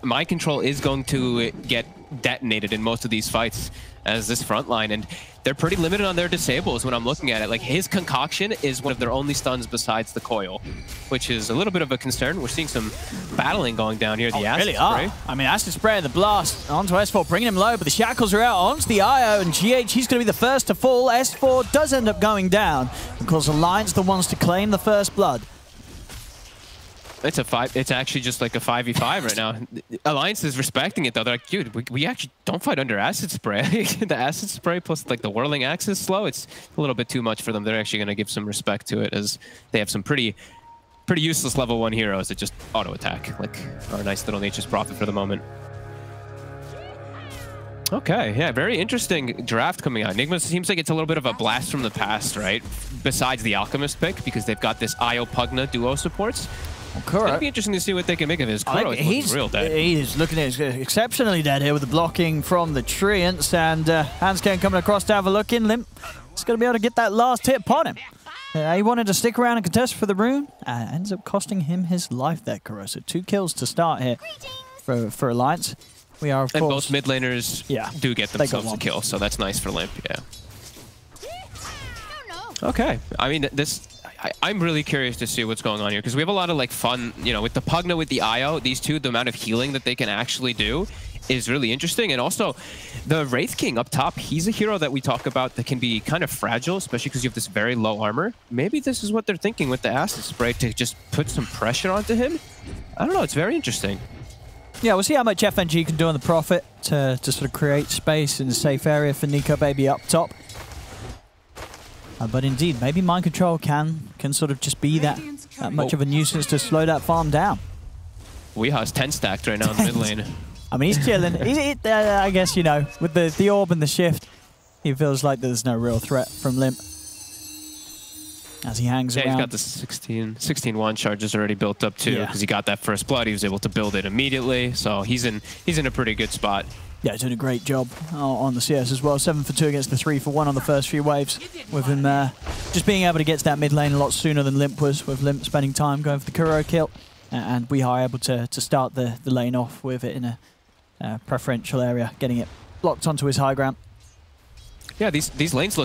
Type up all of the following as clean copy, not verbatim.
mind control is going to get detonated in most of these fights as this front line, and they're pretty limited on their disables when I'm looking at it. Like, his concoction is one of their only stuns besides the coil, which is a little bit of a concern. We're seeing some battling going down here. The acid spray. I mean, acid spray and the blast onto S4, bringing him low, but the shackles are out onto the IO, and GH, he's going to be the first to fall. S4 does end up going down. Of course, Alliance the ones to claim the first blood. It's a 5. It's actually just like a 5v5 right now. Alliance is respecting it though. They're like, dude, we actually don't fight under acid spray. The acid spray plus like the whirling axe is slow. It's a little bit too much for them. They're actually going to give some respect to it as they have some pretty useless level 1 heroes that just auto attack. Like our nice little Nature's Prophet for the moment. Okay, yeah, very interesting draft coming out. Nigma seems like it's a little bit of a blast from the past, right? Besides the Alchemist pick, because they've got this Io Pugna duo supports. Well, it'll be interesting to see what they can make of his. Kuro is real dead. He's looking exceptionally dead here with the blocking from the Treants, and Hansken coming across to have a look in. Limp is going to be able to get that last hit upon him. He wanted to stick around and contest for the rune. Ends up costing him his life there, Kuro. So 2 kills to start here for Alliance. We are, of course... And both mid laners do get themselves a kill, so that's nice for Limp, yeah. Okay, I mean, I'm really curious to see what's going on here, because we have a lot of like fun, you know, with the Pugna, with the IO, these two, the amount of healing that they can actually do is really interesting. And also, the Wraith King up top, he's a hero that we talk about that can be kind of fragile, especially because you have this very low armor. Maybe this is what they're thinking with the acid spray, to just put some pressure onto him. I don't know, it's very interesting. Yeah, we'll see how much FNG can do on the Prophet to sort of create space in a safe area for Nico Baby up top. But indeed, maybe mind control can sort of just be that much of a nuisance to slow that farm down. Weeha's 10 stacked right now in the mid lane. I mean, he's chilling. I guess, you know, with the orb and the shift, he feels like there's no real threat from Limp as he hangs around. Yeah, he's got the 16-1 charges already built up too, because he got that first blood. He was able to build it immediately, so he's in a pretty good spot. Yeah, he's doing a great job on the CS as well. 7 for 2 against the 3 for 1 on the first few waves. With him just being able to get to that mid lane a lot sooner than Limp was, with Limp spending time going for the Kuro kill. And we are able to start the lane off with it in a preferential area, getting it blocked onto his high ground. Yeah, these lanes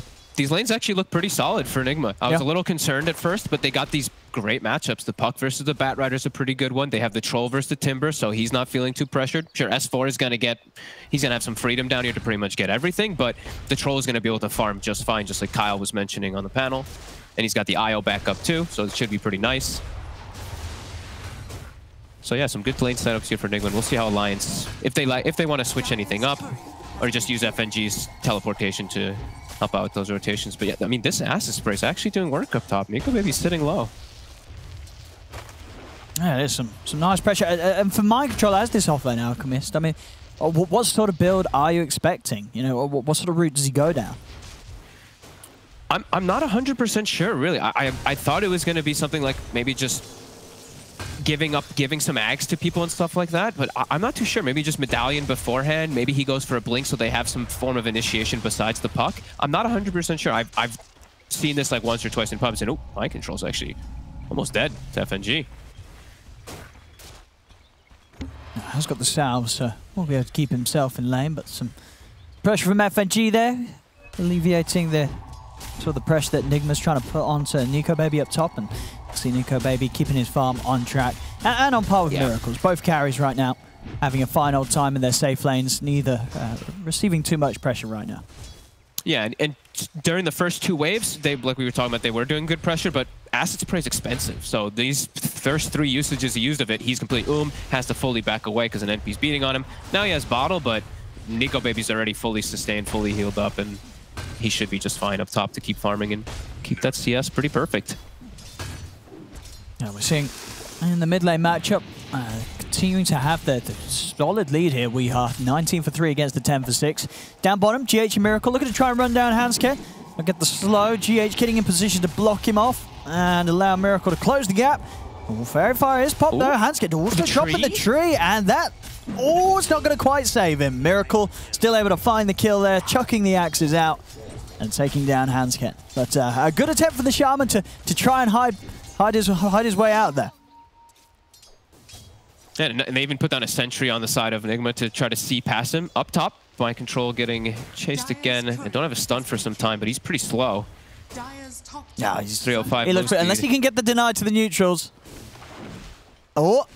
actually look pretty solid for Nigma. I was a little concerned at first, but they got these great matchups. The Puck versus the Bat Rider is a pretty good one. They have the Troll versus the Timber, so he's not feeling too pressured. Sure, S4 is going to have some freedom down here to pretty much get everything, but the Troll is going to be able to farm just fine, just like Kyle was mentioning on the panel. And he's got the IO backup too, so it should be pretty nice. So yeah, some good lane setups here for Nigma. We'll see how Alliance, if they want to switch anything up, or just use FNG's teleportation to help out with those rotations. But yeah, I mean, this acid spray is actually doing work up top. Nico maybe sitting low. Yeah, there's some nice pressure. And for mind control as this offlane Alchemist, I mean, what sort of build are you expecting? You know, what sort of route does he go down? I'm not 100% sure, really. I thought it was going to be something like maybe just giving some ags to people and stuff like that, but I'm not too sure. Maybe just Medallion beforehand. Maybe he goes for a blink so they have some form of initiation besides the Puck. I'm not 100% sure. I've seen this like once or twice in pubs, and oh, mind control's actually almost dead to FNG. Has got the salve, so we'll be able to keep himself in lane, but some pressure from FNG there, alleviating the sort of the pressure that Nigma's trying to put onto Nico Baby up top, and see Nico Baby keeping his farm on track and on par with Miracles. Both carries right now having a fine old time in their safe lanes, neither receiving too much pressure right now. Yeah, and during the first 2 waves, like we were talking about, they were doing good pressure, but acid spray is expensive. So these first 3 usages he used of it, he's completely has to fully back away because an NP's beating on him. Now he has bottle, but Nico Baby's already fully sustained, fully healed up, and he should be just fine up top to keep farming and keep that CS pretty perfect. Yeah, we're seeing in the mid lane matchup, continuing to have the solid lead here. We are 19 for 3 against the 10 for 6. Down bottom, GH and Miracle looking to try and run down Hanske. We'll get the slow. GH getting in position to block him off and allow Miracle to close the gap. Very far is pop though. Hanske also dropping the tree, and that it's not going to quite save him. Miracle still able to find the kill there, chucking the axes out and taking down Hanske. But a good attempt for the Shaman to try and hide his way out there. And they even put down a sentry on the side of Nigma to try to see past him. Up top, Mind Control getting chased again. I don't have a stun for some time, but he's pretty slow. Yeah, he's 305. He looks, unless he can get the deny to the neutrals. Oh.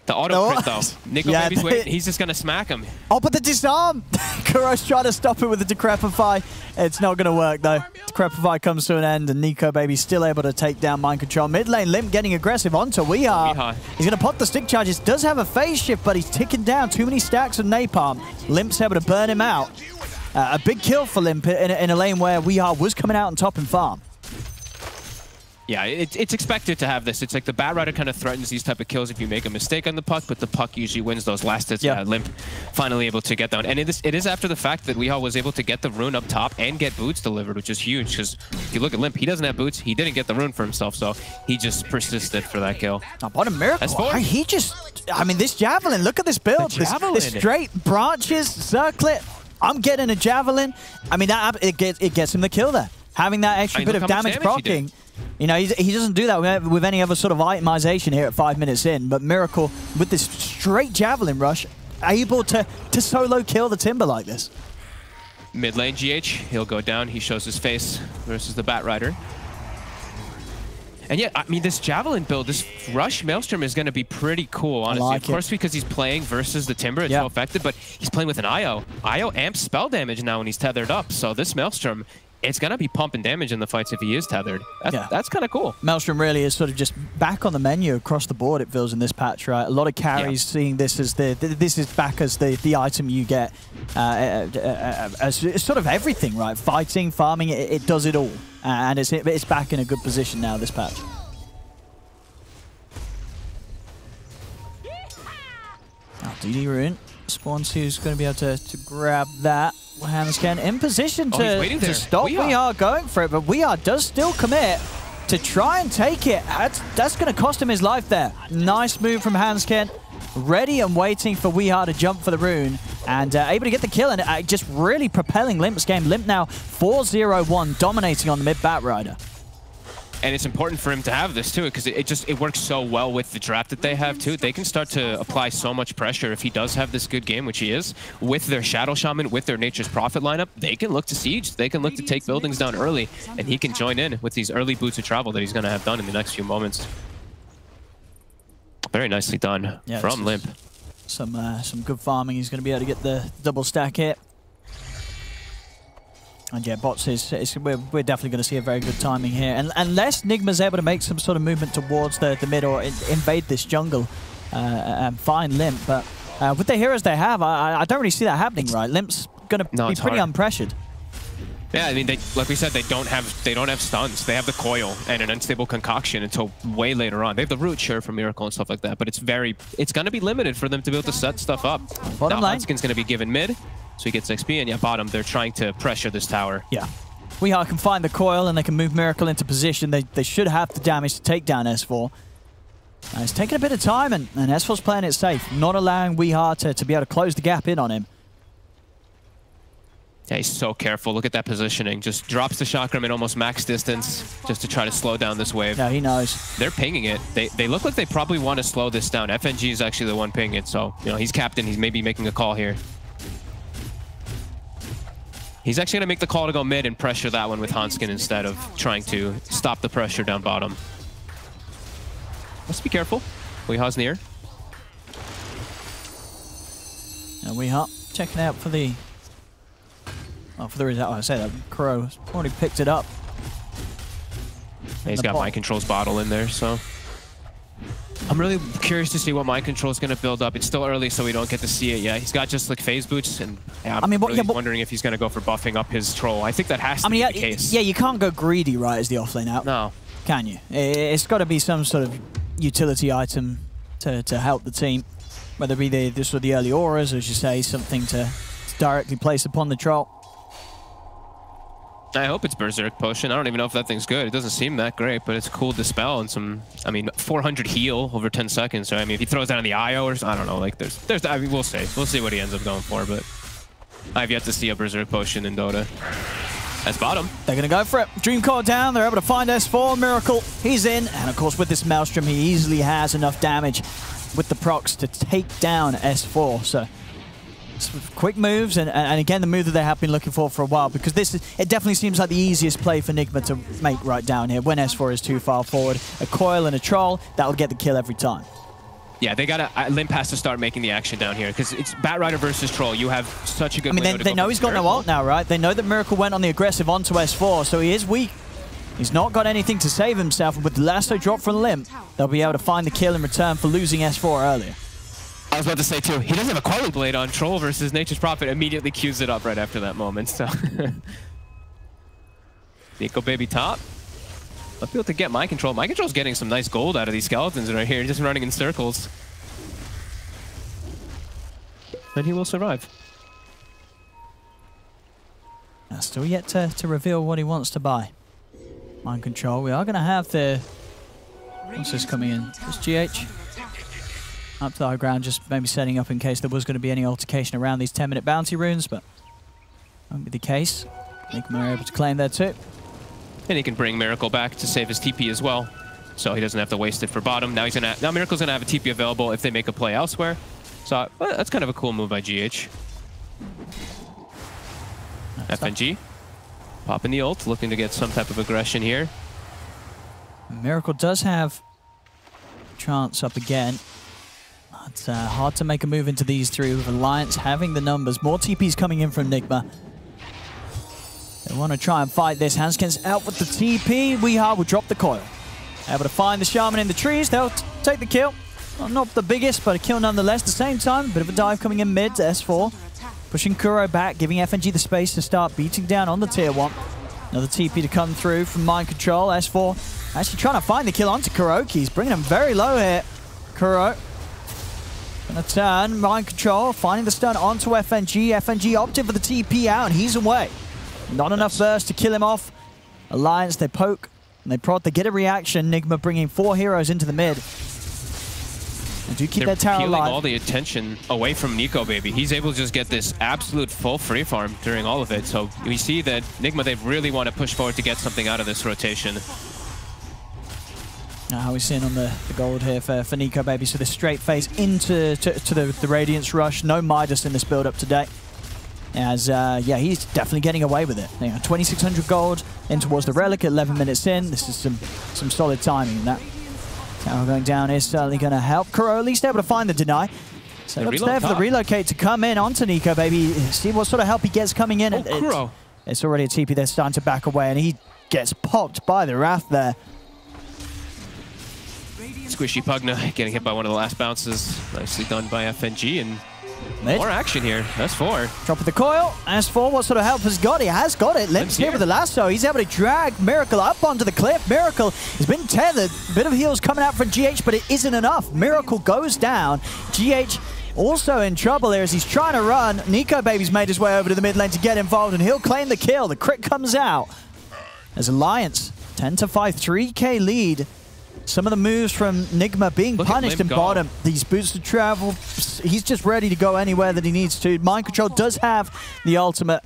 The auto crit, though. Nico Yeah, Baby's waiting. He's just going to smack him. Oh, but the disarm! Kuro's trying to stop it with the Decrepify. It's not going to work, though. Decrepify comes to an end, and Nico Baby's still able to take down Mind Control. Mid lane, Limp getting aggressive onto Weehaw. He's going to pop the stick charges. Does have a phase shift, but he's ticking down. Too many stacks of Napalm. Limp's able to burn him out. A big kill for Limp in a lane where Weehaw was coming out on top in farm. Yeah, it's expected to have this. It's like the Batrider kind of threatens these type of kills if you make a mistake on the puck, but the puck usually wins those last hits. Yeah, Limp finally able to get down. And it is after the fact that Weehaw was able to get the rune up top and get boots delivered, which is huge, because if you look at Limp, he doesn't have boots. He didn't get the rune for himself, so he just persisted for that kill. Oh, what a miracle. He just, I mean, this Javelin, look at this build. This straight branches, circlet. I'm getting a Javelin. I mean, it gets him the kill there. Having that extra bit of damage proccing. You know, he doesn't do that with any other sort of itemization here at 5 minutes in, but Miracle, with this straight Javelin rush, able to solo kill the Timber like this. Mid lane, GH, he'll go down. He shows his face versus the Batrider. And yeah, I mean, this Javelin build, this Rush Maelstrom is going to be pretty cool, honestly. Of course, because he's playing versus the Timber, it's so effective, but he's playing with an IO. IO amps spell damage now when he's tethered up, so this Maelstrom, it's going to be pumping damage in the fights if he is tethered. That's kind of cool. Maelstrom really is sort of just back on the menu across the board, it feels, in this patch, right? A lot of carries seeing this as this is back as the item you get as sort of everything, right? Fighting, farming, it does it all. And it's back in a good position now, this patch. Oh, DD Rune. Spawns who's going to be able to grab that. Hansken in position to stop. We are going for it, but Weehaw does still commit to try and take it. That's going to cost him his life there. Nice move from Hansken. Ready and waiting for Weehaw to jump for the rune, and able to get the kill, and just really propelling Limp's game. Limp now 4-0-1, dominating on the mid Batrider. And it's important for him to have this too, because it works so well with the draft that they have too. They can start to apply so much pressure if he does have this good game, which he is, with their Shadow Shaman, with their Nature's Prophet lineup. They can look to siege. They can look to take buildings down early, and he can join in with these early boots of travel that he's going to have done in the next few moments. Very nicely done from Limp. Some good farming. He's going to be able to get the double stack hit. And yeah, bots we're definitely going to see a very good timing here. And unless Nigma's able to make some sort of movement towards the mid or invade this jungle and find Limp. But with the heroes they have, I don't really see that happening, right? Limp's going to be pretty unpressured. Yeah, I mean, like we said, they don't have stuns. They have the coil and an unstable concoction until way later on. They have the root, sure, for Miracle and stuff like that, but it's going to be limited for them to be able to set stuff up. Bottom lane. Hanskin's going to be given mid, so he gets XP, and yeah, bottom, they're trying to pressure this tower. Yeah. Weehaw can find the coil, and they can move Miracle into position. They should have the damage to take down S4. It's taking a bit of time, and S4's playing it safe, not allowing Weehaw to be able to close the gap in on him. Yeah, he's so careful. Look at that positioning. Just drops the chakram in almost max distance just to try to slow down this wave. Yeah, he knows. They're pinging it. They look like they probably want to slow this down. FNG is actually the one pinging it, so you know he's captain. He's maybe making a call here. He's actually going to make the call to go mid and pressure that one with Hanskin instead of trying to stop the pressure down bottom. Let's be careful. Weehaw's near. And Weehaw checking out for the... Oh, for the result, I say that Crow already picked it up. Yeah, he's got Mind Control's bottle in there, so I'm really curious to see what Mind Control is going to build up. It's still early, so we don't get to see it yet. He's got just like phase boots, and yeah, I'm really wondering if he's going to go for buffing up his troll. I think that has to be the case. Yeah, you can't go greedy, right, as the offlane out. No. Can you? It's got to be some sort of utility item to help the team, whether it be the sort of the early auras, or as you say, something to directly place upon the troll. I hope it's Berserk Potion. I don't even know if that thing's good. It doesn't seem that great, but it's cool dispel and some, I mean, 400 heal over 10 seconds. So, I mean, if he throws down the IO or I don't know, like there's, I mean, we'll see. We'll see what he ends up going for, but I've yet to see a Berserk Potion in Dota. That's bottom. They're going to go for it. Dream Core down. They're able to find S4. Miracle. He's in. And, of course, with this Maelstrom, he easily has enough damage with the procs to take down S4. So quick moves, and again, the move that they have been looking for a while, because it definitely seems like the easiest play for Nigma to make right down here. When S4 is too far forward, a coil and a troll, that'll get the kill every time. Yeah, they gotta. Limp has to start making the action down here, because it's Batrider versus Troll. You have such a good. I mean, they know he's got no ult now, right? They know that Miracle went on the aggressive onto S4, so he is weak. He's not got anything to save himself, and with the lasso drop from Limp, they'll be able to find the kill in return for losing S4 earlier. I was about to say, too, he doesn't have a Coiling Blade on Troll versus Nature's Prophet. Immediately cues it up right after that moment, so... Nico Baby top. Let's be able to get Mind Control. Mind Control's getting some nice gold out of these skeletons right here, just running in circles. Then he will survive. Still yet to reveal what he wants to buy. Mind Control. We are going to have the... What's this coming in? Just GH. Up to the high ground, just maybe setting up in case there was going to be any altercation around these 10-minute bounty runes, but won't be the case. Nigma are able to claim there too. And he can bring Miracle back to save his TP as well, so he doesn't have to waste it for bottom. Now Miracle's gonna have a TP available if they make a play elsewhere. So that's kind of a cool move by GH. FNG popping the ult, looking to get some type of aggression here. Miracle does have chance up again. It's hard to make a move into these three with Alliance having the numbers. More TPs coming in from Nigma. They want to try and fight this. Hanskins out with the TP. Weehaw will drop the coil. Able to find the Shaman in the trees. They'll take the kill. Well, not the biggest, but a kill nonetheless. At the same time, a bit of a dive coming in mid to S4. Pushing Kuro back, giving FNG the space to start beating down on the tier 1. Another TP to come through from Mind Control. S4 actually trying to find the kill onto Kuroki. He's bringing him very low here. Kuro gonna turn. Mind Control finding the stun onto FNG. FNG opted for the TP out, and he's away. Not enough burst to kill him off. Alliance, they poke and they prod. They get a reaction. Nigma bringing 4 heroes into the mid. They do keep their tower alive. All the attention away from Nico Baby. He's able to just get this absolute full free farm during all of it. So we see that Nigma, they really want to push forward to get something out of this rotation. Now how we're seeing on the gold here for Nico Baby. So the straight phase into the Radiance Rush. No Midas in this build-up today. As, yeah, he's definitely getting away with it. 2,600 gold in towards the Relic at 11 minutes in. This is some solid timing in that. Tower going down is certainly going to help. Kuro at least able to find the deny. So it's there for the relocate to come in onto Nico Baby. See what sort of help he gets coming in. Kuro. It's already a TP. They're starting to back away, and he gets popped by the Wrath there. Squishy Pugna getting hit by one of the last bounces. Nicely done by FNG, and mid. More action here. S4. Drop of the coil. S4, what sort of help has got? He has got it. Limp's here with the lasso. He's able to drag Miracle up onto the cliff. Miracle has been tethered. A bit of heals coming out from GH, but it isn't enough. Miracle goes down. GH also in trouble here as he's trying to run. Nico Baby's made his way over to the mid lane to get involved, and he'll claim the kill. The crit comes out. As Alliance, 10-5, 3K lead. Some of the moves from Nigma being punished in bottom. These boosted travel, he's just ready to go anywhere that he needs to. Mind Control does have the ultimate.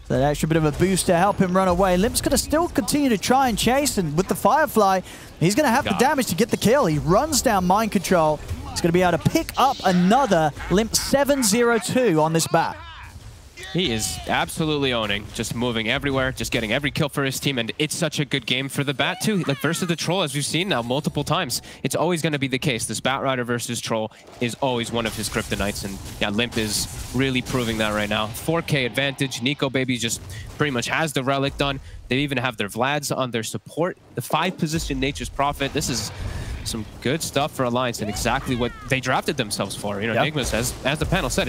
That extra bit of a boost to help him run away. Limp's going to still continue to try and chase, and with the Firefly, he's going to have the damage to get the kill. He runs down Mind Control. He's going to be able to pick up another Limp 702 on this bat. He is absolutely owning, just moving everywhere, just getting every kill for his team, and it's such a good game for the Bat too. Like versus the Troll, as we've seen now multiple times, it's always going to be the case. This Batrider versus Troll is always one of his kryptonites, and yeah, Limp is really proving that right now. 4K advantage. Nico Baby just pretty much has the Relic done. They even have their Vlads on their support. The 5-position Nature's Prophet. This is some good stuff for Alliance and exactly what they drafted themselves for. You know, Nigma says, as the panel said,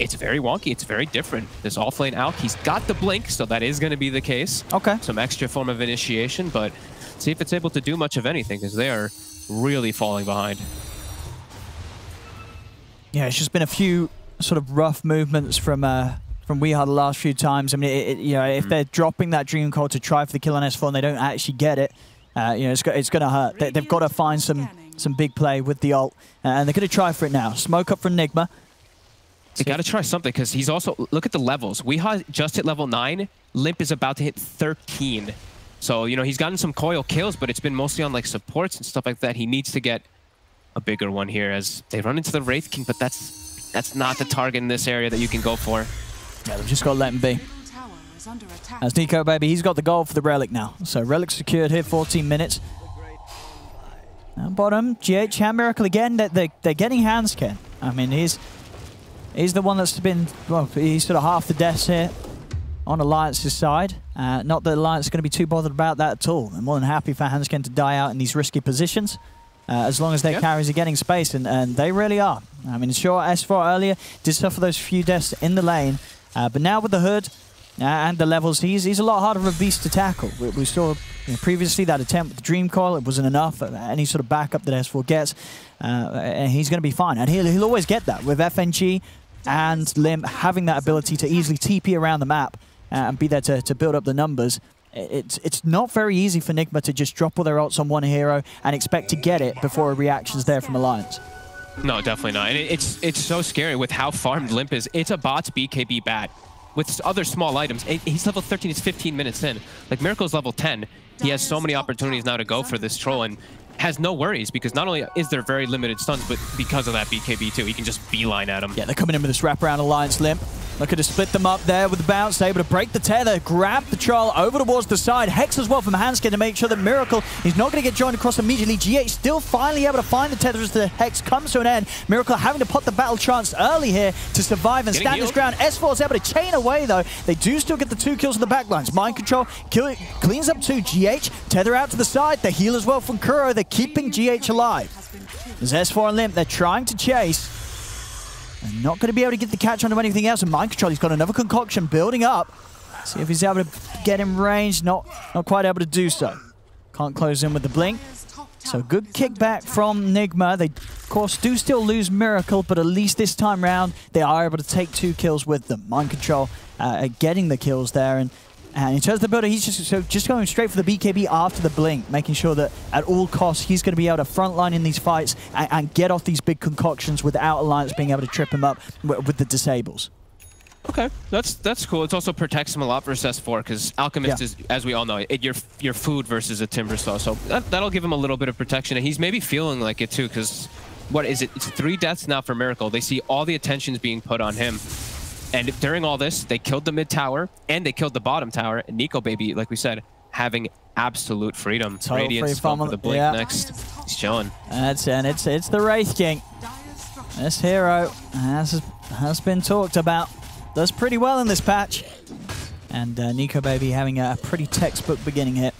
it's very wonky. It's very different. This offlane Alk, he's got the blink, so that is going to be the case. Okay. Some extra form of initiation, but see if it's able to do much of anything, because they are really falling behind. Yeah, it's just been a few sort of rough movements from Weehaw the last few times. I mean, you know, if they're dropping that Dream Coil to try for the kill on S4 and they don't actually get it, you know, it's going to hurt. They've got to find some big play with the ult, and they're going to try for it now. Smoke up from Nigma. They got to try something, because he's also, look at the levels. Weehaw just hit level 9. Limp is about to hit 13. So, you know, he's gotten some coil kills, but it's been mostly on like supports and stuff like that. He needs to get a bigger one here as they run into the Wraith King, but that's not the target in this area that you can go for. Yeah, they've just got to let him be. As Nico, baby, he's got the goal for the Relic now. So Relic secured here, 14 minutes. Now bottom, GH and Miracle again. They're getting hands, Ken. I mean, he's the one that's been, well, he's sort of half the deaths here on Alliance's side. Not that Alliance is going to be too bothered about that at all. They're more than happy for Hansken to die out in these risky positions. As long as their carries are getting space, and they really are. I mean, sure, S4 earlier did suffer those few deaths in the lane, but now with the Hood and the levels, he's a lot harder of a beast to tackle. We saw previously that attempt with the Dream Coil, it wasn't enough. Any sort of backup that S4 gets, and he's going to be fine. And he'll always get that with FNG and Limp having that ability to easily TP around the map and be there to build up the numbers. It's not very easy for Nigma to just drop all their ults on one hero and expect to get it before a reaction's there from Alliance. No, definitely not. And it's so scary with how farmed Limp is. It's a bot's BKB bat with other small items. He's level 13, he's 15 minutes in. Like, Miracle's level 10. He has so many opportunities now to go for this troll and has no worries because not only is there very limited stuns, but because of that BKB too, he can just beeline at him. Yeah, they're coming in with this wraparound Alliance Limp. Looking to split them up there with the bounce, able to break the tether, grab the troll over towards the side. Hex as well from Hansken to make sure that Miracle is not going to get joined across immediately. GH still finally able to find the tether as the Hex comes to an end. Miracle having to put the battle trance early here to survive and stand his ground. S4 is able to chain away though. They do still get the 2 kills on the backlines. Mind Control cleans up 2. GH, tether out to the side. The heal as well from Kuro. They're keeping GH alive. There's S4 and Limp. They're trying to chase. They're not going to be able to get the catch onto anything else. And Mind Control, he's got another concoction building up. See if he's able to get in range. Not quite able to do so. Can't close in with the blink. So good kickback from Nigma. They, of course, do still lose Miracle, but at least this time round, they are able to take 2 kills with them. Mind Control getting the kills there. And in terms of the builder, he's just going straight for the BKB after the blink, making sure that at all costs he's going to be able to frontline in these fights and get off these big concoctions without Alliance being able to trip him up with the disables. Okay, that's cool. It also protects him a lot versus S4 because Alchemist is, as we all know, your food versus a Timbersaw. So that'll give him a little bit of protection, and he's maybe feeling like it too because what is it? It's 3 deaths now for Miracle. They see all the attention's being put on him. And during all this, they killed the mid tower and they killed the bottom tower. And Nico, baby, like we said, having absolute freedom. Radiance going for the blink next. He's chilling. It's the Wraith King. This hero has been talked about. Does pretty well in this patch. And Nico, baby, having a pretty textbook beginning hit.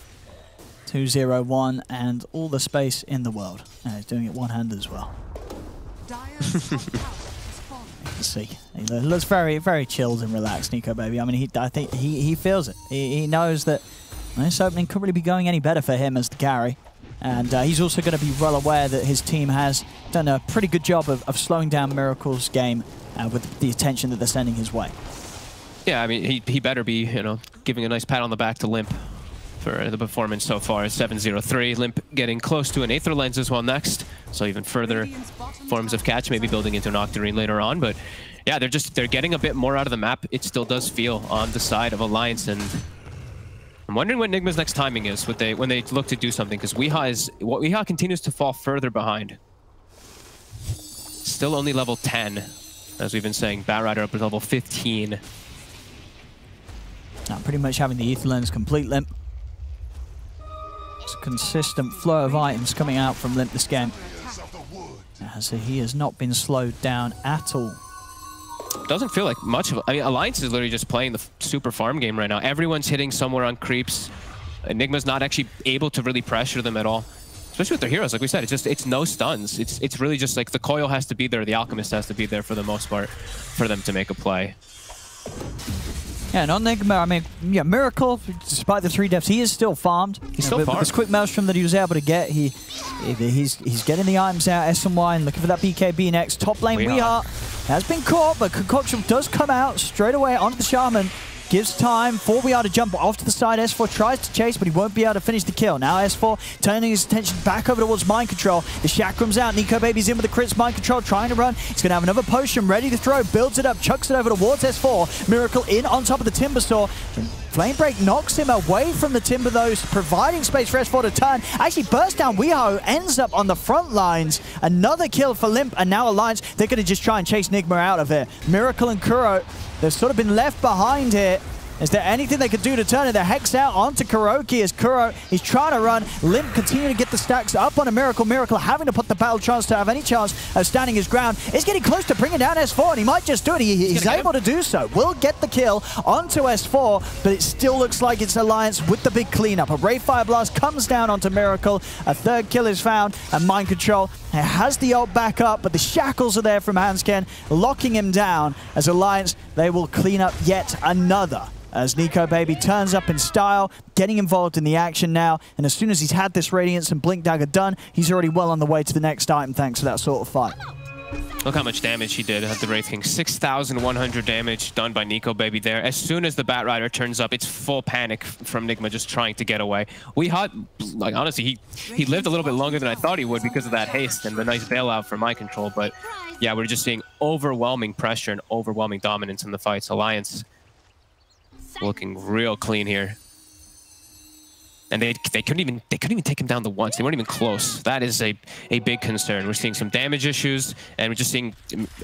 2-0-1 and all the space in the world. He's doing it one-handed as well. See, he looks very, very chilled and relaxed, Nico, baby. I mean, I think he feels it. He knows that this opening couldn't really be going any better for him as the carry. And he's also going to be well aware that his team has done a pretty good job of slowing down Miracle's game with the attention that they're sending his way. Yeah, I mean, he better be, giving a nice pat on the back to Limp for the performance so far. 7-0-3. Limp getting close to an Aether Lens as well next. So even further forms of catch, maybe building into an Octarine later on. But yeah, they're getting a bit more out of the map. It still does feel on the side of Alliance, and I'm wondering what Nigma's next timing is when they look to do something, because Weeha continues to fall further behind. Still only level 10, as we've been saying. Batrider up to level 15. Now pretty much having the Aether Lens complete, Limp. It's a consistent flow of items coming out from Limp this game. As he has not been slowed down at all. Doesn't feel like much of... I mean, Alliance is literally just playing the super farm game right now. Everyone's hitting somewhere on creeps. Enigma's not actually able to really pressure them at all. Especially with their heroes, like we said, it's no stuns. It's really just like the Coil has to be there, the Alchemist has to be there for the most part for them to make a play. Yeah, and on Nigma, I mean, yeah, Miracle, despite the 3 deaths, he is still farmed. He's still farmed. With this quick Maelstrom that he was able to get, he's getting the items out, S&Y, and looking for that BKB next. Top lane, Weeha has been caught, but Concoction does come out straight away onto the Shaman. Gives time for Weeha to jump off to the side. S4 tries to chase, but he won't be able to finish the kill. Now S4 turning his attention back over towards Mind Control. The Chakram's out. Nico Baby's in with the crits. Mind Control trying to run. He's going to have another potion ready to throw. Builds it up, chucks it over towards S4. Miracle in on top of the Timbersaw. Flame Break knocks him away from the Timber, though, providing space for S4 to turn. Actually, burst down Weehaw, ends up on the front lines. Another kill for Limp, and now Alliance, they're going to just try and chase Nigma out of it. Miracle and Kuro, they've sort of been left behind here. Is there anything they could do to turn it? The Hex out onto Kuroki as Kuro, he's trying to run. Limp continuing to get the stacks up on a Miracle. Miracle having to put the battle chance to have any chance of standing his ground. Is getting close to bringing down S4, and he might just do it. He's able to do so. Will get the kill onto S4, but it still looks like it's Alliance with the big cleanup. A Ray Fire Blast comes down onto Miracle. A third kill is found, and Mind Control has the ult back up, but the shackles are there from Hansken, locking him down. As Alliance, they will clean up yet another. As Nico Baby turns up in style, getting involved in the action now, and as soon as he's had this Radiance and Blink Dagger done, he's already well on the way to the next item thanks to that sort of fight. Look how much damage he did at the Wraith King. 6,100 damage done by Nico Baby there. As soon as the Bat Rider turns up, it's full panic from Nigma just trying to get away. Like honestly, he lived a little bit longer than I thought he would because of that haste and the nice bailout from Mind Control, but yeah, we're just seeing overwhelming pressure and overwhelming dominance in the fights. Alliance looking real clean here, and they couldn't even take him down the once. They weren't even close. That is a big concern. We're seeing some damage issues, and we're just seeing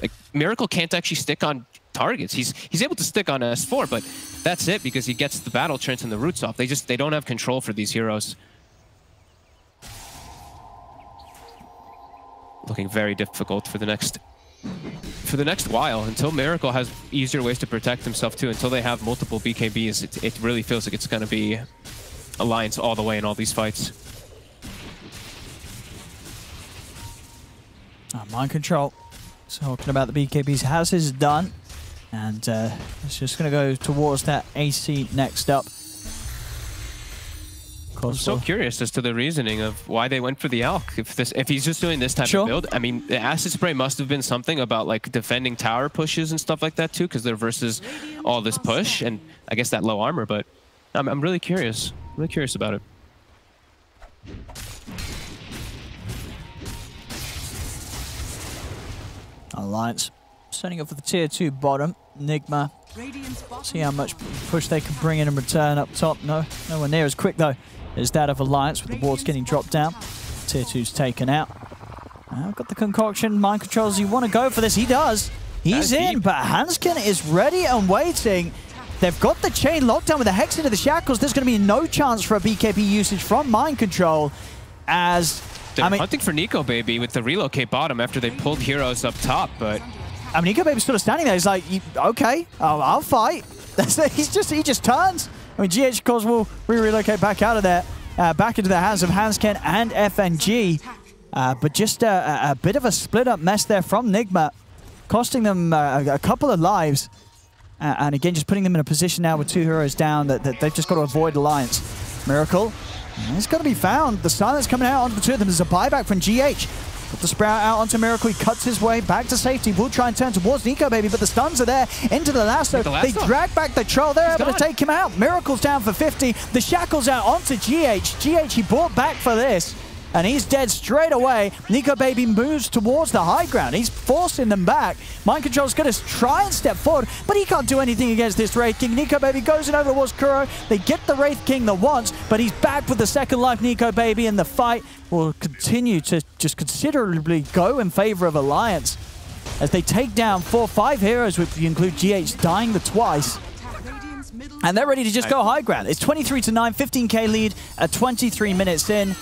like, Miracle can't actually stick on targets. He's able to stick on S4, but that's it because he gets the battle trance and the roots off. They don't have control for these heroes. Looking very difficult for the next while, until Miracle has easier ways to protect himself too, until they have multiple BKBs. It really feels like it's going to be Alliance all the way in all these fights. Mind Control, talking about the BKBs, has his done, and it's just going to go towards that AC next up. I'm so curious as to the reasoning of why they went for the Elk. If he's just doing this type of build, I mean, the Acid Spray must have been something about like defending tower pushes and stuff like that too, because they're versus all this push and I guess that low armor. But I'm really curious about it. Alliance setting up for the tier 2 bottom. Nigma, see how much push they can bring in return up top. Nowhere near as quick though as that of Alliance, with the wards getting dropped down. Tier 2's taken out. I've got the concoction. Mind Controls, you want to go for this? He does. He's in, but Hansken is ready and waiting. They've got the chain locked down with the Hex into the shackles. There's going to be no chance for a BKB usage from Mind Control, as they're hunting for Nico Baby with the relocate bottom after they pulled heroes up top, but I mean, Nico Baby's sort of standing there. He's like, okay, I'll fight. He just turns. I mean, GH, of course, will relocate back out of there, back into the hands of Hansken and FNG. But just a bit of a split-up mess there from Nigma, costing them a couple of lives. And again, just putting them in a position now with 2 heroes down that they've just got to avoid Alliance. Miracle, it's got to be found. The silence coming out onto the 2 of them. There's a buyback from GH. Put the Sprout out onto Miracle. He cuts his way back to safety. Will try and turn towards Nico Baby, but the stuns are there into the lasso. They drag back the troll. They're able to take him out. Miracle's down for 50. The shackles out onto GH. GH, he brought back for this, and he's dead straight away. Nico Baby moves towards the high ground. He's forcing them back. Mind Control's going to try and step forward, but he can't do anything against this Wraith King. Nico Baby goes in over towards Kuro. They get the Wraith King the once, but he's back with the second life. Nico Baby, and the fight will continue to just considerably go in favor of Alliance as they take down 4-5 heroes, if you include GH dying the twice. And they're ready to just go high ground. It's 23-9, 15k lead at 23 minutes in.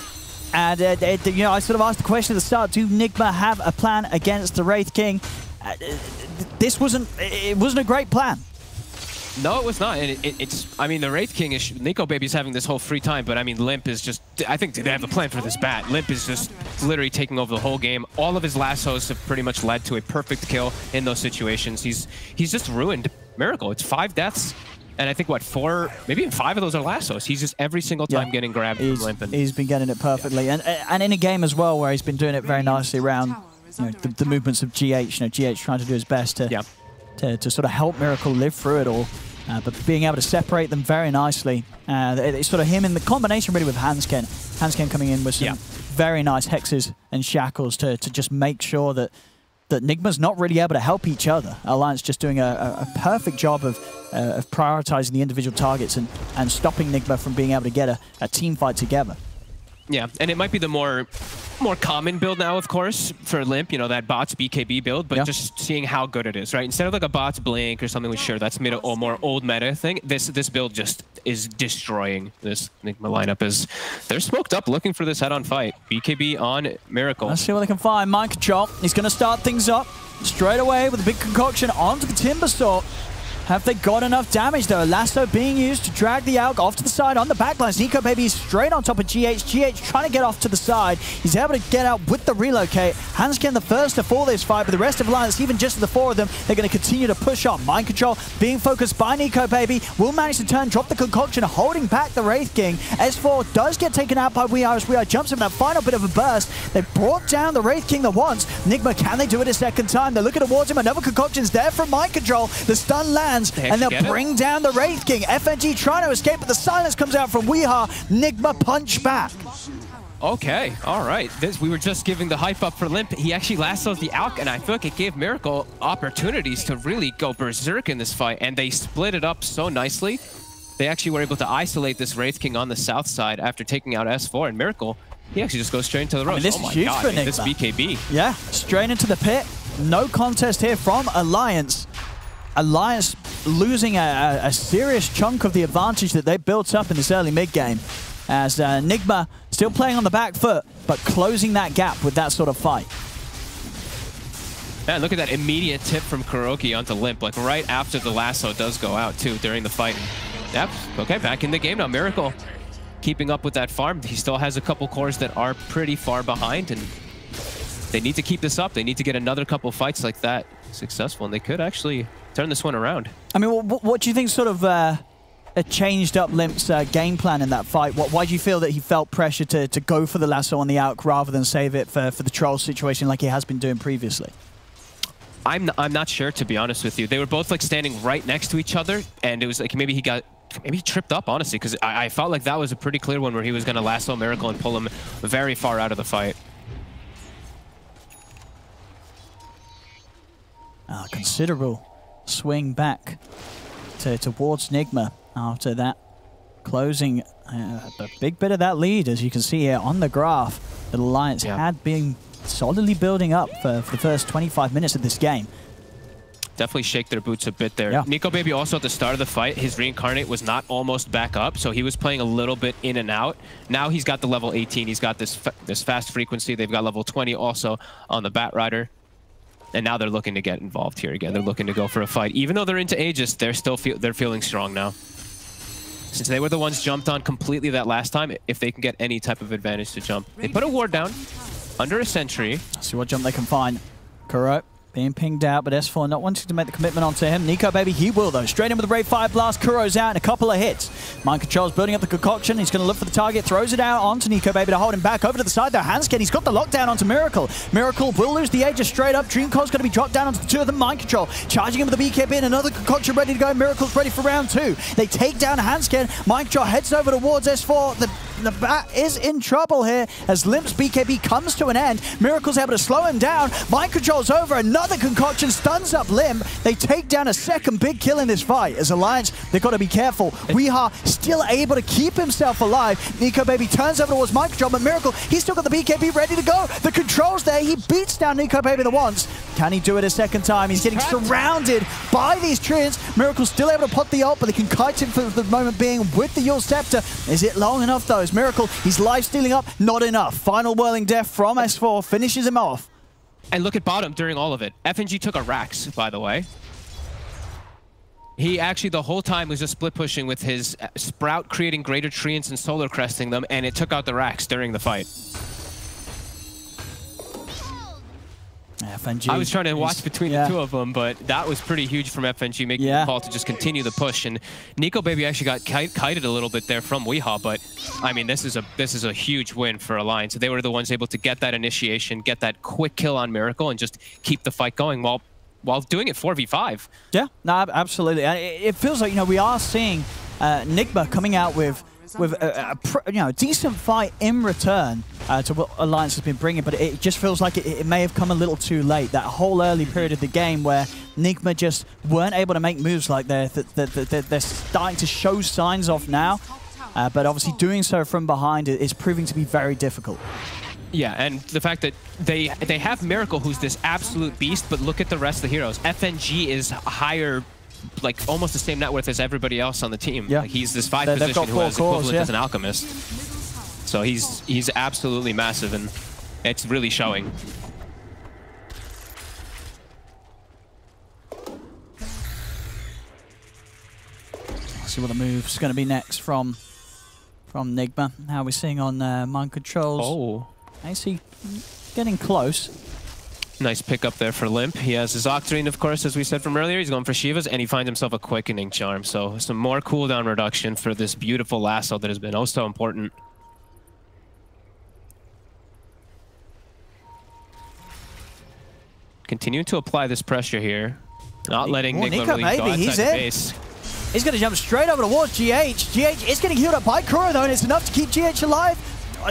And you know, I sort of asked the question at the start: do Nigma have a plan against the Wraith King? This wasn't a great plan. No, it was not. And I mean, the Wraith King is Nico Baby's having this whole free time, but I mean, Limp is just. I think they have a plan for this bat. Limp is just literally taking over the whole game. All of his lassos have pretty much led to a perfect kill in those situations. He's just ruined Miracle. It's 5 deaths. And I think, what, 4, maybe even 5 of those are lassos. He's just every single time getting grabbed from Limpin. He's been getting it perfectly. And in a game as well where he's been doing it very nicely around the movements of GH. GH trying to do his best to sort of help Miracle live through it all. But being able to separate them very nicely. It's sort of him in the combination really with Hansken. Hansken coming in with some very nice hexes and shackles to just make sure that that Nigma's not really able to help each other. Alliance just doing a perfect job of prioritizing the individual targets and stopping Nigma from being able to get a team fight together. Yeah, and it might be the more common build now, of course, for Limp, you know, that bots BKB build, but just seeing how good it is, right? Instead of like a bots Blink or something, sure, that's mid or more old meta thing, this build just is destroying this Nigma lineup. As they're smoked up looking for this head-on fight. BKB on Miracle. Let's see what they can find. Mind control. He's going to start things up straight away with a big concoction onto the Timber Saw. Have they got enough damage though? Lasso being used to drag the Alk off to the side on the backlines. NicoBaby is straight on top of GH. GH trying to get off to the side. He's able to get out with the relocate. Hanskin the first to fall this fight, but the rest of Alliance, even just the four of them, they're going to continue to push on. Mind control being focused by NicoBaby. Will manage to turn, drop the concoction, holding back the Wraith King. S4 does get taken out by We Are as We Are jumps him in that final bit of a burst. They brought down the Wraith King the once. Nigma, can they do it a second time? They're looking towards him. Another concoction's there from Mind Control. The stun lands. And they'll bring down the Wraith King. FNG trying to escape, but the silence comes out from Weeha. Nigma punch back. Okay, all right. We were just giving the hype up for Limp. He actually lassos the Alk, and I feel like it gave Miracle opportunities to really go berserk in this fight, and they split it up so nicely. They actually were able to isolate this Wraith King on the south side after taking out S4, and Miracle, he actually just goes straight into the road. This is huge for Nigma. This BKB. Yeah, straight into the pit. No contest here from Alliance. Alliance losing a serious chunk of the advantage that they built up in this early mid-game, as Nigma still playing on the back foot, but closing that gap with that sort of fight. Man, look at that immediate tip from Kuroki onto Limp, like right after the lasso does go out too during the fight. Yep, okay, back in the game now. Miracle keeping up with that farm. He still has a couple cores that are pretty far behind, and they need to keep this up. They need to get another couple fights like that successful, and they could actually turn this one around. I mean, what do you think sort of changed up Limp's game plan in that fight? Why do you feel that he felt pressure to go for the lasso on the Alk rather than save it for the troll situation like he has been doing previously? I'm not sure, to be honest with you. They were both like standing right next to each other, and it was like maybe he tripped up, honestly, because I felt like that was a pretty clear one where he was going to lasso Miracle and pull him very far out of the fight. Considerable swing back towards Nigma after that, closing a big bit of that lead, as you can see here on the graph. The Alliance had been solidly building up for the first 25 minutes of this game. Definitely shake their boots a bit there. Yeah. NicoBaby also at the start of the fight, his reincarnate was not almost back up, so he was playing a little bit in and out. Now he's got the level 18, he's got this fast frequency, they've got level 20 also on the Bat Rider. And now they're looking to get involved here again. They're looking to go for a fight. Even though they're into Aegis, they're feeling strong now. Since they were the ones jumped on completely that last time, if they can get any type of advantage to jump. They put a ward down under a sentry. Let's see what jump they can find. Kuro being pinged out, but S4 not wanting to make the commitment onto him. NicoBaby, he will though. Straight in with the Brave Fire Blast. Kuro's out in a couple of hits. Mind Control's building up the concoction. He's going to look for the target, throws it out onto NicoBaby to hold him back. Over to the side though, Hanskin, he's got the lockdown onto Miracle. Miracle will lose the Aegis straight up. Dreamcore's going to be dropped down onto the two of them. Mind Control charging him with the BKB and another concoction ready to go. Miracle's ready for round two. They take down Hanskin. Mind Control heads over towards S4. The Bat is in trouble here as Limp's BKB comes to an end. Miracle's able to slow him down. Mind Control's over. Another concoction stuns up Limp. They take down a second big kill in this fight. As Alliance, they've got to be careful. Weeha still able to keep himself alive. NicoBaby turns over towards Mind Control, but Miracle, he's still got the BKB ready to go. The control's there. He beats down NicoBaby the once. Can he do it a second time? He's getting surrounded by these treants. Miracle's still able to put the ult, but they can kite him for the moment being with the Yule Scepter. Is it long enough though? As Miracle, he's life stealing up. Not enough. Final whirling death from S4 finishes him off. And look at bottom during all of it. FNG took a Rax, by the way. He actually the whole time was just split pushing with his Sprout creating greater treants and solar cresting them, and it took out the Rax during the fight. FNG. I was trying to watch between the two of them, but that was pretty huge from FNG making the call to just continue the push. And NicoBaby actually got kited a little bit there from Weeha, but I mean, this is a huge win for Alliance. They were the ones able to get that initiation, get that quick kill on Miracle, and just keep the fight going while doing it 4v5. Yeah, no, absolutely. It feels like, you know, we are seeing Nigma coming out with a decent fight in return. to what Alliance has been bringing, but it just feels like it may have come a little too late. That whole early period of the game where Nigma just weren't able to make moves like they're starting to show signs of now, but obviously doing so from behind is proving to be very difficult. Yeah, and the fact that they have Miracle, who's this absolute beast, but look at the rest of the heroes. FNG is higher, like almost the same net worth as everybody else on the team. Yeah. Like, he's this 5 position who has equivalent as an alchemist. So he's absolutely massive, and it's really showing. Let's see what the move's going to be next from Nigma. How are we seeing on mind controls? Oh. I see getting close. Nice pick up there for Limp. He has his Octarine, of course, as we said from earlier. He's going for Shiva's, and he finds himself a Quickening Charm. So some more cooldown reduction for this beautiful lasso that has been oh so important. Continuing to apply this pressure here. Not letting Nigma really go outside the base. He's going to jump straight over towards GH. GH is getting healed up by Kuro, though, and it's enough to keep GH alive.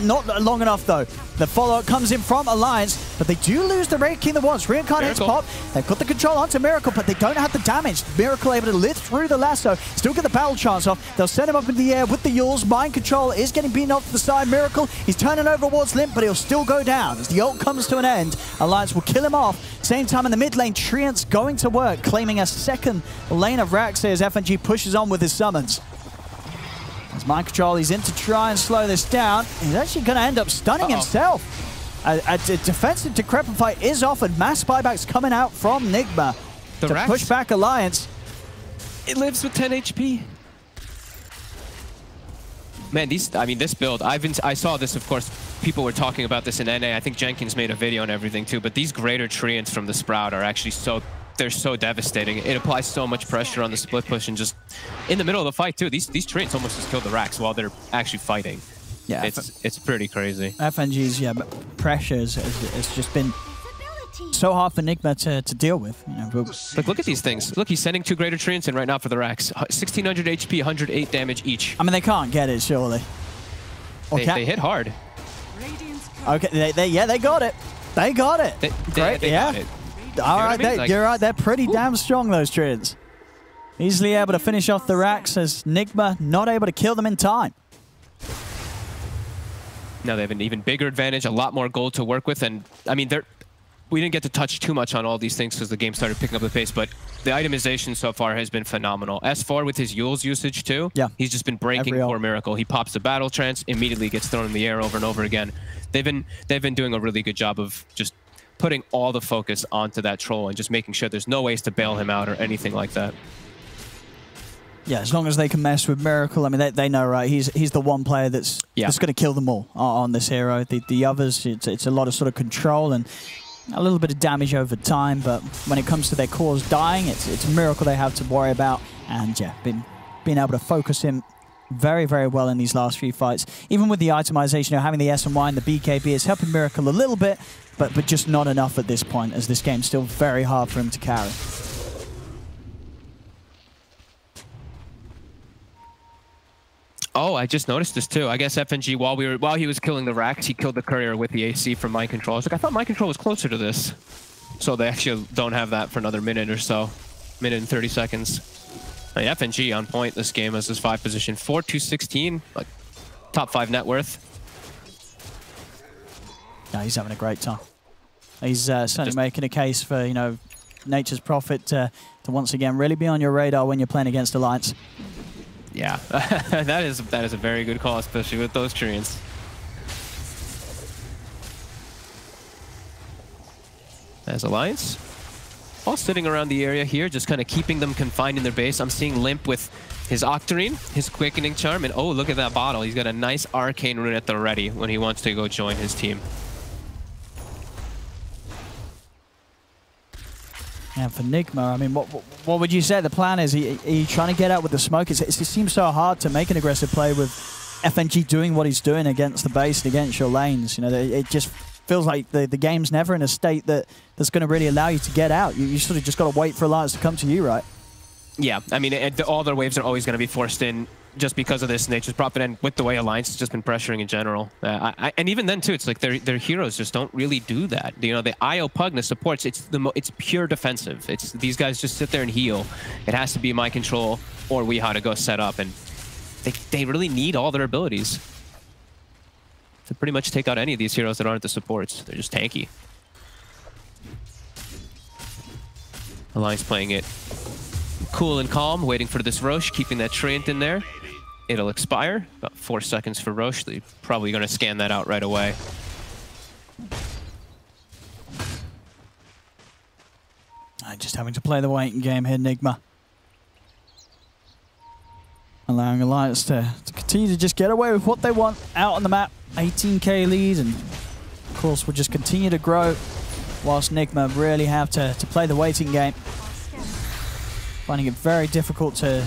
Not long enough, though. The follow-up comes in from Alliance, but they do lose the Raid King that once. Reincarnate's pop. They've got the control onto Miracle, but they don't have the damage. Miracle able to lift through the lasso. Still get the battle chance off. They'll send him up in the air with the Yules. Mind control is getting beaten off to the side. Miracle, he's turning over towards Limp, but he'll still go down. As the ult comes to an end, Alliance will kill him off. Same time in the mid lane, Treant's going to work, claiming a second lane of racks as FNG pushes on with his summons. As mind control, he's in to try and slow this down. He's actually going to end up stunning himself. A defensive Decrepit fight is offered. Mass buybacks coming out from Nigma to push back Alliance. It lives with 10 HP. Man, this build, I saw this, of course, people were talking about this in NA. I think Jenkins made a video and everything too, but these greater Treants from the Sprout are actually they're so devastating. It applies so much pressure on the split push, and just in the middle of the fight too, these Treants almost just killed the racks while they're actually fighting. Yeah, it's pretty crazy. FNG's pressure has just been so hard for Nigma to deal with. You know, look at these things. Look, he's sending 2 greater Treants in right now for the racks. 1600 HP, 108 damage each. I mean, they can't get it, surely. They hit hard. Okay, they got it. They got it. Great, they got it. All right, you're right. They're pretty damn strong, those Treants. Easily able to finish off the racks as Nigma not able to kill them in time. Now they have an even bigger advantage, a lot more gold to work with, and I mean, we didn't get to touch too much on all these things because the game started picking up the pace, but the itemization so far has been phenomenal. S4 with his Yules usage too, he's just been breaking for Miracle. He pops the battle trance, immediately gets thrown in the air over and over again. They've been doing a really good job of just putting all the focus onto that troll and just making sure there's no ways to bail him out or anything like that. Yeah, as long as they can mess with Miracle, I mean, they know, right? He's the one player that's going to kill them all on this hero. The others, it's a lot of sort of control and a little bit of damage over time, but when it comes to their cores dying, it's a Miracle they have to worry about. And yeah, being able to focus him very, very well in these last few fights. Even with the itemization, having the S and Y and the BKB is helping Miracle a little bit, but just not enough at this point, as this game's still very hard for him to carry. Oh, I just noticed this too. I guess FNG, while he was killing the racks, he killed the courier with the AC from Mind Control. I was like, I thought Mind Control was closer to this. So they actually don't have that for another minute or so. Minute and 30 seconds. I mean, FNG on point this game as his 5 position. 4-2-16, like top 5 net worth. Yeah, he's having a great time. He's certainly making a case for, you know, Nature's Prophet to once again really be on your radar when you're playing against Alliance. Yeah, that is a very good call, especially with those Treants. As Alliance, all sitting around the area here, just kind of keeping them confined in their base. I'm seeing Limp with his Octarine, his Quickening Charm, and oh, look at that bottle. He's got a nice Arcane Rune at the ready when he wants to go join his team. And for Nigma, I mean, what would you say the plan is? Are you trying to get out with the smoke? It seems so hard to make an aggressive play with FNG doing what he's doing against the base and against your lanes. You know, it just feels like the game's never in a state that's going to really allow you to get out. You sort of just got to wait for Alliance to come to you, right? Yeah, I mean, all their waves are always going to be forced in. just because of this nature's profit and with the way Alliance has just been pressuring in general. And even then too, it's like their heroes just don't really do that. You know, the IO Pugna supports, it's pure defensive. It's these guys just sit there and heal. It has to be my control or Weehaw to go set up, and they really need all their abilities to pretty much take out any of these heroes that aren't the supports. They're just tanky. Alliance playing it cool and calm, waiting for this Roche, keeping that Treant in there. It'll expire. About 4 seconds for Roche. They're probably going to scan that out right away. Just having to play the waiting game here, Nigma. Allowing Alliance to continue to just get away with what they want out on the map. 18k lead, and of course we'll just continue to grow whilst Nigma really have to play the waiting game. Finding it very difficult to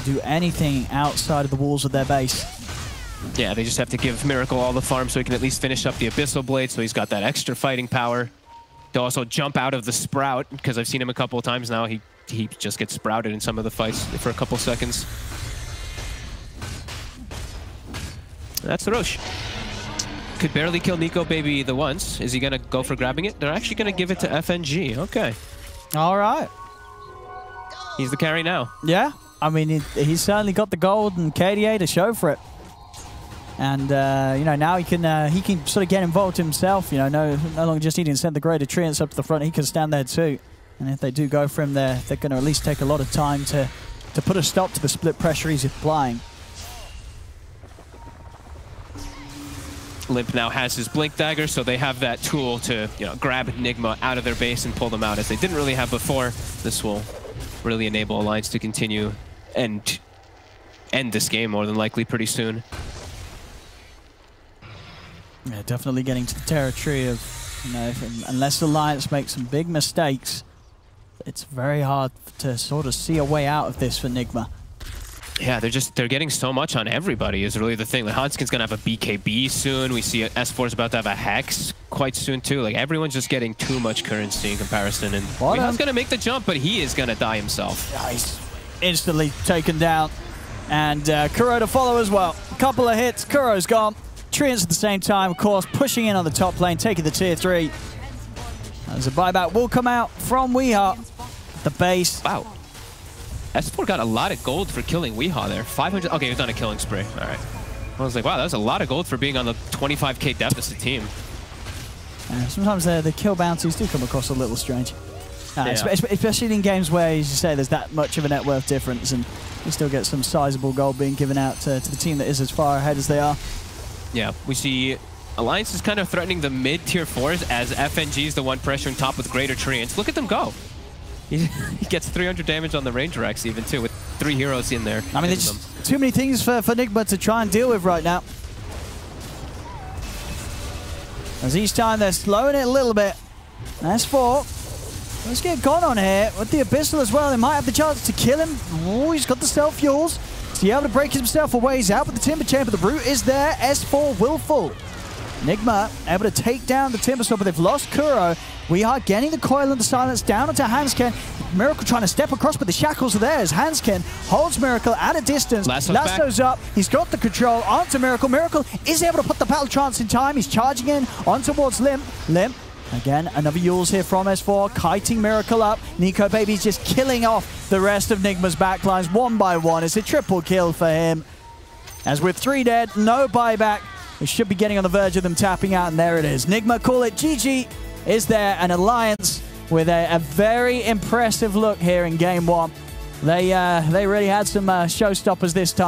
do anything outside of the walls of their base. Yeah, they just have to give Miracle all the farm so he can at least finish up the Abyssal Blade, so he's got that extra fighting power. To also jump out of the Sprout, because I've seen him a couple of times now. He just gets sprouted in some of the fights for a couple seconds. That's the Roche. Could barely kill Nico Baby the once. Is he going to go for grabbing it? They're actually going to give it to FNG. Okay. All right. He's the carry now. Yeah. I mean, he's certainly got the gold and KDA to show for it. And, you know, now he can sort of get involved himself. You know, no longer just needing to send the greater treants up to the front. He can stand there too. And if they do go for him there, they're going to at least take a lot of time to put a stop to the split pressure he's applying. Limp now has his Blink Dagger, so they have that tool to, you know, grab Nigma out of their base and pull them out, as they didn't really have before. This will really enable Alliance to continue and end this game more than likely pretty soon. Yeah, definitely getting to the territory of, you know, unless Alliance makes some big mistakes, it's very hard to sort of see a way out of this for Nigma. Yeah, they're getting so much on everybody is really the thing. Like, Hanskin's going to have a BKB soon. We see S4's about to have a Hex quite soon too. Like, everyone's just getting too much currency in comparison. And Weeha's going to make the jump, but he is going to die himself. Nice. Instantly taken down. And Kuro to follow as well. A couple of hits, Kuro's gone. Treants at the same time, of course, pushing in on the top lane, taking the tier 3. As a buyback will come out from Weehaw. The base. Wow. S4 got a lot of gold for killing Weehaw there. 500. Okay, he's on a killing spree. All right. I was like, wow, that was a lot of gold for being on the 25k deficit team. Sometimes the kill bounties do come across a little strange. Especially in games where, as you say, there's that much of a net worth difference, and you still get some sizable gold being given out to the team that is as far ahead as they are. Yeah, we see Alliance is kind of threatening the mid-tier 4s as FNG is the one pressuring top with greater treants. Look at them go. He gets 300 damage on the Ranger Rex even too, with 3 heroes in there. I mean, there's just too many things for Nigma to try and deal with right now. As each time they're slowing it a little bit. S4, let's get gone on here. With the Abyssal as well, they might have the chance to kill him. Oh, he's got the self-fuels. Is he able to break himself away? He's out with the Timber Chamber. The root is there. S4 will fall. Nigma able to take down the Timber Sword, but they've lost Kuro. We are getting the coil and the silence down onto Hanskin. Miracle trying to step across, but the shackles are there as Hanskin holds Miracle at a distance. Lasso's up. He's got the control onto Miracle. Miracle is able to put the battle trance in time. He's charging in on towards Limp. Limp. Again, another Yules here from S4, kiting Miracle up. Nico Baby's just killing off the rest of Nigma's backlines one by one. It's a triple kill for him. As with 3 dead, no buyback. We should be getting on the verge of them tapping out, and there it is. Nigma call it GG. Is there an Alliance with a very impressive look here in game 1. They really had some showstoppers this time.